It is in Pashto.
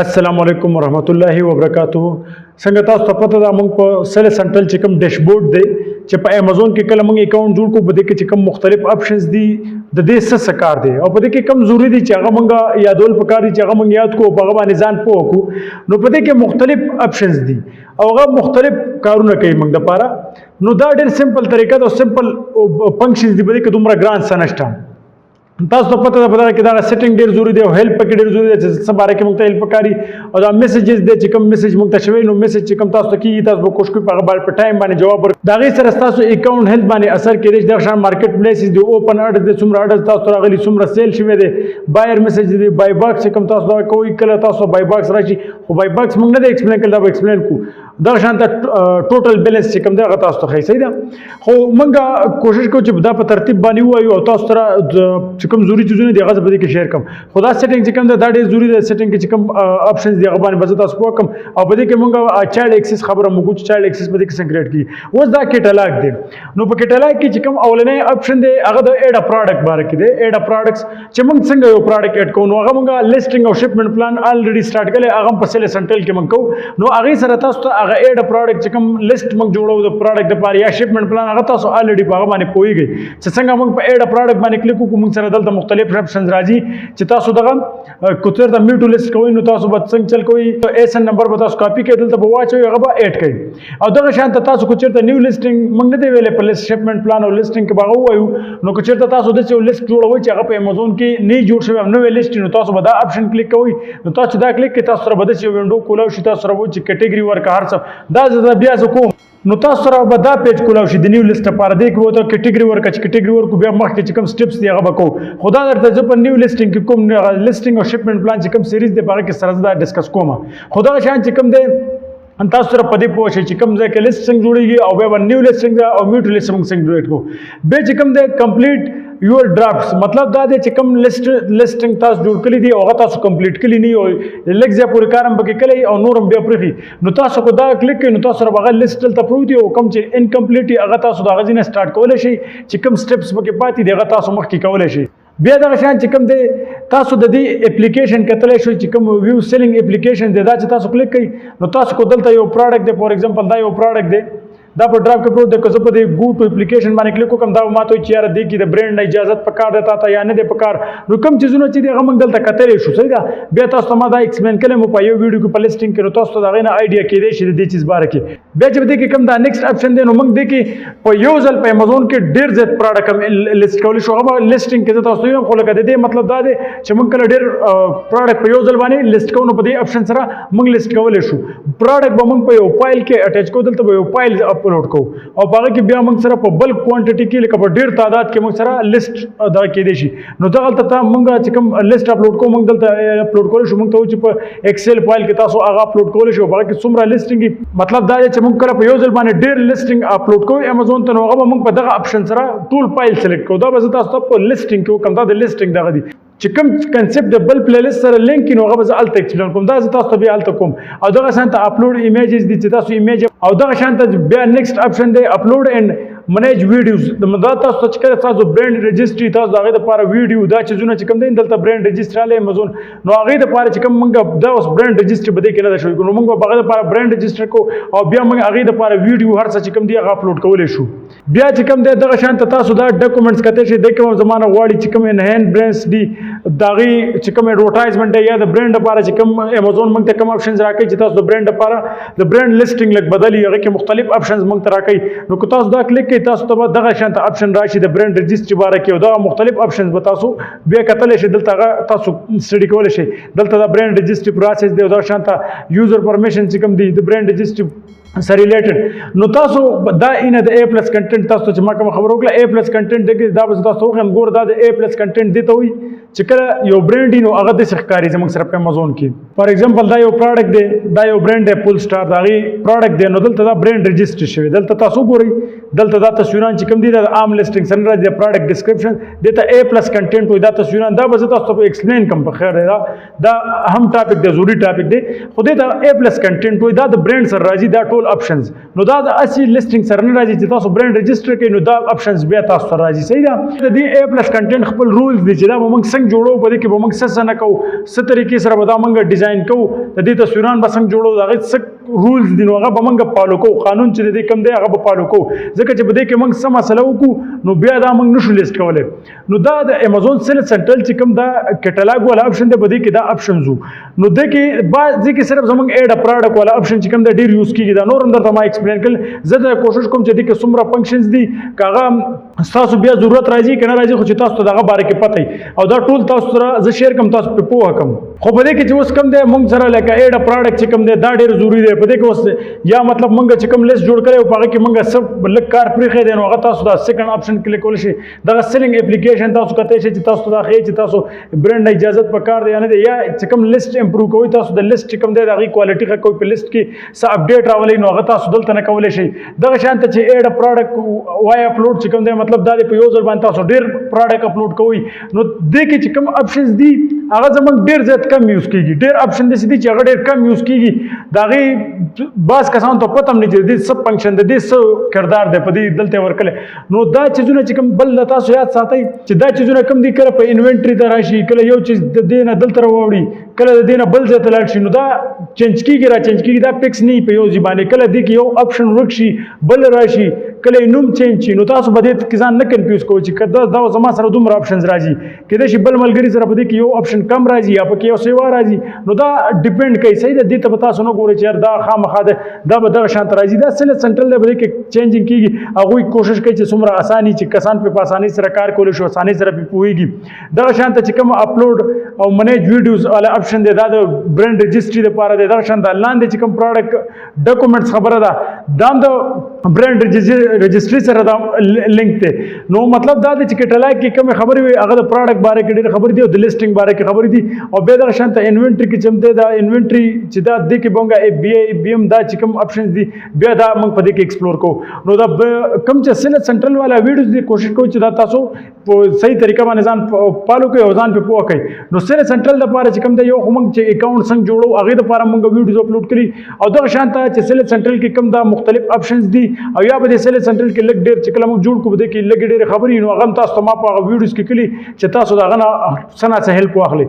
السلام علیکم ورحمت الله وبرکاتہ. څنګه تاسو ته پته ده موږ په سیل سنټرل چې کوم ډیشبورډ دی چې په امیزون کې کله موږ اکاونټ جوړ کو په دې کې چې کوم مختلف آپشنز دي د دې څه کار دی او په دې کې کوم ضروری دي چې هغه موږ یادول پکار دي چې هغه موږ یاد کو په هغه باندې ځان پوه کو. نو په دې کې مختلف آپشنز دي او هغه مختلف کارونه کوي موږ لپاره. نو دا ډېر سمپل طریقه ده او سمپل فنکشنز دي په دې کې دومره ګران څه نشته. تاسو ته پته ده په دغه کې دا سیټینګ ډېر ضروري دی او هیلپ پکې ډېر ضروري دی چې څه باره کې موږ ته هیلپ پکاري او دا میسیجز دی چې کوم میسیج موږ ته شوی نو میسیج چې کوم تاسو ته کېږي تاسو به کوشش کوئ په هغه باندې په ټایم باندې جواب ورکړئ. د هغې سره ستاسو اکاونټ هیلث باندې اثر کېدی چې دغه شان مارکیټ پلیسز دي اوپن اډز دی څومره اډز تاسو ته راغلي څومره سیل شوی دی بایر میسیج دی بای باکس چې کوم تاسو دا کوئ کله تاسو بای باکس راشي خو بای باکس موږ نه دی ایکسپلین کړی دا به ایکسپلین کوو دغه شان ته ټوټل بیلنس چې کوم دی هغه تاسو ته ښایي صحیح ده. خو موږ کوشش کوو چې دا په ترتیب باندې ووایو او تاسو سره چې کوم ضروري څیزونه دي هغه زه په دې کې شیر کوم. خو دا سیټینګ چې کوم دی دا ډېر ضروري دی سیټینګ کې چې کوم آپشنز دي هغه باندې به زه تاسو پوه کړم او په دې کې موږ چایلډ ایکسس خبره موږ چې چایلډ ایکسس په دې کې څنګه کریټ کړي. اوس دا کیټالاګ دی نو په کیټالاګ کې چې کوم اولنی آپشن دی هغه د ایډ ا پروډکټ باره کې دی. ایډ ا پروډکټس چې موږ څنګه یو پروډکټ ایډ کوو نو هغه موږ لیسټینګ او شپمنټ پلان الریډي سٹارټ کړی هغه په سیل سنټرل کې موږ کوو. نو هغې سره تاسو ته هغه ایډ ا پروډکټ چې کوم لیست موږ جوړو د پروډکټ لپاره یا شپمنټ پلان هغه تاسو الریډي په هغه باندې پوهیږئ چې څنګه موږ په ایډ ا پروډکټ باندې کلیک وکړو موږ سره دلته مختلف آپشنز راځي چې تاسو دغه کوتر د میټو لیست کوئ نو تاسو به څنګه چل کوئ ایسن نمبر به تاسو کاپي کړئ دلته به واچوئ هغه به ایډ کړئ او دغه شان ته تاسو کو چېرته نیو لیسټینګ موږ نه دی ویلی په لیست شپمنټ پلان او لیسټینګ کې به هغه ووایو نو که چېرته تاسو داسې یو لیست جوړوئ چې هغه په امیزون کې نه جوړ شوی نوی لیست نو تاسو به دا آپشن کلیک کوئ نو تاسو دا کلیک کړئ تاسو سره به داسې یو وینډو کولاو شي تاسو سره به چې کیټګري ورکړه هر څه دا زه بیا زه کوم نو تاسو سره به دا پیج کولاو شي د نیو لیست لپاره دی کې به ورته کیټګري ورکړه چې کیټګري ورکړو بیا مخکې چې کوم سټیپس دي هغه به کوو. خو دا درته زه په نیو لیسټینګ کې کوم لیسټینګ او شپمنټ پلان چې کوم سیریز دی په هغه کې سره زه دا ډسکس کوم. خو دغه شان چې کوم دی تاسو سره په دې پوه شئ چې کوم ځای کې لیست څنګه جوړېږي او بیا به نیو لیسټینګ او میوټ لیست موږ څنګه جوړېټ کوو. بیا چې کوم دی کمپلیټ یور ډرافټس مطلب دا دی چې کوم لیسټینګ تاسو جوړ کړي دي او هغه تاسو کمپلیټ کړي نه وي لږ ځای پورې کار هم پکې کړی او نور هم بیا پرېښي نو تاسو کو دا کلیک کړئ نو تاسو سره به هغه لیست دلته پروت وي او کوم چې انکمپلیټ وي هغه تاسو د هغه ځای نه سټارټ کولی شئ چې کوم سټیپس پکې پاتې دي هغه تاسو مخکې کولی شئ. بیا دغه شان چې کوم دی تاسو د دې اپلیکیشن کتلی شئ چې کوم ویو سیلینګ اپلیکیشن دی دا چې تاسو کلیک کړئ نو تاسو کو دلته یو پروډکټ دی فور ایگزامپل دا یو پروډکټ دی دا په ډراپ کې پروت دی که زه په دې ګو ټو اپلیکیشن باندې کلیک وکړم دا به ماته وایي چې یاره دې کې د برینډ نه اجازت پکار دی تا ته یا نه دی پکار نو کوم چیزونه چې دي هغه موږ دلته کتلی شو صحیح ده. بیا تاسو ته ما دا ایکسپلین کړی مو په یو ویډیو کې په لیسټینګ کې نو تاسو ته د هغې نه آیډیا کېدی شي د دې چیز باره کې. بیا چې په دې کې کوم دا نیکسټ آپشن دی نو موږ دې کې په یو ځل په امیزون کې ډېر زیات پروډکټ لیست کولی شو هغه به لیسټینګ کې زه تاسو ته وایم خو لکه د دې مطلب دا دی چې موږ کله ډېر پروډکټ په یو ځل باندې لیست کوو نو په دې آپشن سره موږ لیست کولی شو. پروډکټ به موږ په یو فایل کې اټیچ کوو دلته به یو فایل اپلوډ کوو او په هغه کې بیا موږ سره په بلک کوانټټي کې لکه په ډېر تعداد کې موږ سره لیست دا کېدی شي. نو دغلته ته موږ چې کوم لیست اپلوډ کوو موږ دلته اپلوډ کولی شو موږ ته وایي چې په ایکسل فایل کې تاسو هغه اپلوډ کولی شو په هغه کې څومره لیسټینګ مطلب دا دی چې موږ کله په یو ځل باندې ډېر لیسټینګ اپلوډ کوو امیزون ته نو هغه به موږ په دغه آپشن سره ټول فایل سلیکټ کوو دا به زه تاسو ته په لیسټینګ کې وکړم دا د لیسټینګ دغه دی چې کوم کنسپټ د بل پلی لیست سره لینک کړي نو هغه به زه هلته ایکسپلین کوم دا زه تاسو ته بیا هلته کوم. او دغه شان ته اپلوډ ایمیجز دي چې تاسو ایمیج او دغه شان ته بیا نیکسټ آپشن دی اپلوډ اینډ منیج ویډیوز دا تاسو ته چې کله تاسو برانډ رجسټري تاسو د هغې دپاره ویډیو دا چیزونه چې کوم دی دلته برانډ رجسټر رالی امیزون نو هغې دپاره چې کوم موږ دا اوس برانډ رجسټر په دې کې نه ده شوی نو موږ به هغه دپاره برانډ رجسټر کوو او بیا موږ هغې دپاره ویډیو هر څه چې کوم دی هغه اپلوډ کولی شو. بیا چې کوم دی دغه شان ته تاسو دا ډاکومنټس کتی شئ دې کې هم زما نه غواړي چې کوم انهین برانډس دي د هغې چې کوم ایډورټایزمنټ دی یا د برانډ لپاره چې کوم امیزون موږ ته کوم آپشنز راکوي چې تاسو د برانډ لپاره د برانډ لیسټینګ لږ بدلي هغې کې مختلف آپشنز موږ ته راکوي نو که تاسو دا کلیک کوئ تاسو ته به دغه شان ته آپشن راشي د برانډ رجسټري باره کې او دغه مختلف آپشنز به تاسو بیا کتلی شئ دلته هغه تاسو سټډي کولی شئ. دلته د برانډ رجسټري پروسس دی او دغه شان ته یوزر پرمیشن چې کوم دي د برانډ رجسټري سره ریلیټډ نو تاسو دا اینه د A+ کنټینټ تاسو چې ما کوم خبر وکړه A+ کنټینټ دی دا به تاسو وښیم ګوره دا د A+ کنټینټ دی ته وایي چې کله یو برانډ وي نو هغه داسې ښکاري زموږ سره په امیزون کې. فار ایگزامپل دا یو پروډکټ دی دا یو برانډ دی پول سټار د هغې پروډکټ دی نو دلته دا برانډ رجسټر شوی دلته تاسو ګورئ دلته دا تصویران چې کوم دي دا عام لیسټینګ سره راځي د پروډکټ ډسکرپشن دې ته A+ کنټینټ وایي دا تصویران دا به زه تاسو ته ایکسپلین کوم په خیر دی دا اهم ټاپک دی ضروري ټاپک دی خو دې ته A+ کنټینټ وایي دا د برانډ سره راځي دا ټول اپشنز نو دا د اسی لیسټینګ سره نه راځي چې تاسو برانډ رجسټر کړئ نو دا اپشنز بیا تاسو ته راځي صحیح ده د دې A پلس کنټینټ خپل رولز دي چې دا به موږ څنګه جوړو په دې کې به موږ څه نه کوو څه طریقې سره به دا موږ ډیزاین کوو د دې تصویران به څنګه جوړو د هغې څه رولز دي نو هغه به موږ فالو کوو قانون چې د دې کوم دی هغه به فالو کوو ځکه چې په دې کې موږ څه مسله وکړو نو بیا دا موږ نشو لیست کولی نو دا د امازون سیلز سنټرل چې کوم دا کټلاګ والا اپشن دی په دې کې دا اپشنز وو نو دې کې بعضې کې صرف زموږ ایډ ا پراډکټ والا اپشن چې کوم دی ډېر یوز کېږي دا نور هم درته ما ایکسپلین کړل زه دا کوشش کوم چې دې کې څومره فنکشنز دي که هغه ستاسو بیا ضرورت راځي که نه راځي خو چې تاسو ته د هغه باره کې پته وي او دا ټول تاسو سره زه شیر کوم تاسو پرې پوهه کوم خو په دې کې چې اوس کوم دی موږ سره لکه ایډ ا پراډکټ چې کوم دی دا ډېر ضروري دی په دې کې اوس یا مطلب موږ چې کوم لیست جوړ کړی او په هغه کې موږ څه لږ کار پرېښی دی نو هغه تاسو دا سیکنډ اپشن کلیک کولی شئ دغه سیلینګ اپلیکیشن تاسو کتلی شئ چې تاسو ته دا ښیي چې تاسو برانډ نه اجازت پکار دی یا نه دی یا چې کوم لیست امپروو کوئ تاسو د لیست چې کوم دی د هغې کوالټي ښه کوئ په لیست کې څه اپډیټ راولئ نو هغه تاسو دلته نه کولی شئ دغه شان ته چې ایډ ا پراډکټ وای اپلوډ چې کوم دی مطلب دا دی په یو ځل باندې تاسو ډېر پراډکټ اپلوډ کوئ نو دې کې چې کوم اپشنز دي هغه زموږ ډېر زیات کم یوز کېږي ډېر اپشن داسې دي چې هغه ډېر کم یوز کېږي د هغې بعض کسانو ته پته هم نه چې د دې څه فنکشن د دې څه کردار دی په دې دلته ورکلی نو دا چیزونه چې کوم بل د تاسو یاد ساتئ چې دا چیزونه کوم دي کله په انوینټري ته راشي کله یو چیز د دې نه دلته راوړي کله د دې نه بل ځای ته لاړ شي نو دا چینج کېږي را چینج کېږي دا فکس نه وي په یو ځای باندې کله دې کې یو اپشن ورک شي بل راشي کله یې نوم چینج شي نو تاسو به دې کې ځان نه کنفیوز کوئ چې دا زما سره دومره اپشنز راځي کېدای شي بل ملګري سره په دې کې یو اپشن کم راځي یا پکې یو سیوا راځي نو دا ډیپینډ کوي صحیح ده دې ته به تاسو نه ګورئ چې یار دا خامخا ده دا به دغه شان ته راځي دا سیلز سنټرل دی په دې کې چینجینګ کېږي هغوی کوشش کوي چې څومره اساني چې کسان پرې په اسانۍ سره کار کولی شي اسانۍ سره پرې پوهېږي دغه شان ته چې کوم اپلوډ او منیج ویډیوز والا اپشن دی دا د برانډ رجسټري دپاره دی دغه شان د لاندې چې کوم پروډکټ ډاکومنټس خبره ده دا هم د برانډ رجسټري سره دا لینک دی نو مطلب دا دی چې کټلاګ کې کومې خبرې وي هغه د پروډکټ باره کې ډېرې خبرې دي او د لیسټینګ باره کې خبرې دي او بیا دغه شان ته انوینټري کې چې هم دی دا انوینټري چې دا دې کې به موږ بي ایم دا چې کوم اپشنز دي بیا دا موږ په دې کې ایکسپلور کوو نو دا کوم چې سیلز سنټرل والا ویډیوز دي کوشش کوو چې دا تاسو په صحیح طریقه باندې ځان فالو کوئ او ځان پرې پوه کوئ نو سیلز سنټرل دپاره چې کوم دی یو خو موږ چې اکاونټ څنګه جوړو هغې دپاره موږ ویډیوز اپلوډ کړي او دغه شان ته چې سیلز سنټرل کې کوم دا مختلف اپشنز دي او یا به د سیلز سنټرل کې لږ ډېر چې کله موږ جوړ کړو په دې کې لږې ډېرې خبرې نو هغه هم تاسو ته ما په هغه ویډیوز کې کړي چې تاسو د هغه نه څه نه څه هیلپ واخلئ